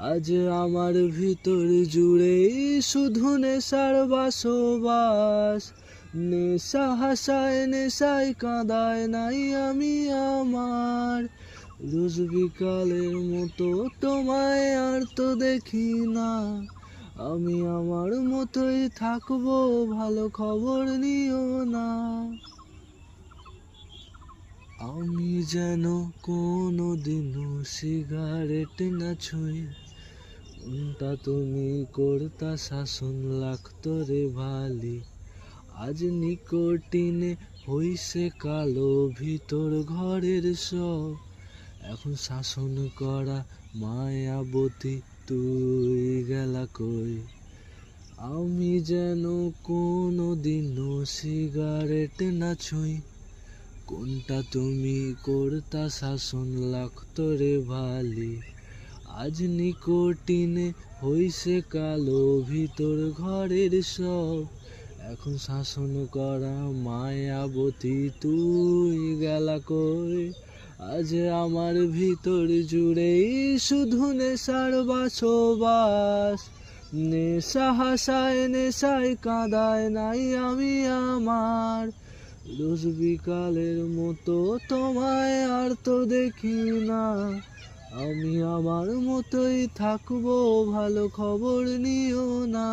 আজ আমার ভিতর জুড়েই শুধু নেশার বাসবাস। নেশা হাসায় নেশায় কাঁদায় নাই আমি আমার। রোজ বিকালের মতো তোমায় আর তো দেখি না। আমি আমার মতোই থাকবো, ভালো খবর নিও না। আমি যেন কোনোদিনও সিগারেট না ছুঁই, কোনটা তুমি করতা শাসন লাগতো রে ভালি। আজ নিকোটিনে হইছে কালো ভিতর ঘরের সব, এখন শাসন করা মায়াবতী তুই গেলা কই। আমি যেন কোনোদিনও সিগারেট না ছুঁই, কোনটা তুমি করতা শাসন লাগতো রে ভালি। আজ নিকোটিনে হইছে কালো ভিতর ঘরের সব, এখন শাসন করা মায়াবতী তুই গেলা কই। আজ আমার ভিতর জুড়েই শুধু নেশার বাসবাস। নেশা হাসায় নেশায় কাঁদায় নাই আমি আমার। রোজ বিকালের মতো তোমায় আর তো দেখি না। আমি আমার মতোই থাকবো, ভালো খবর নিও না।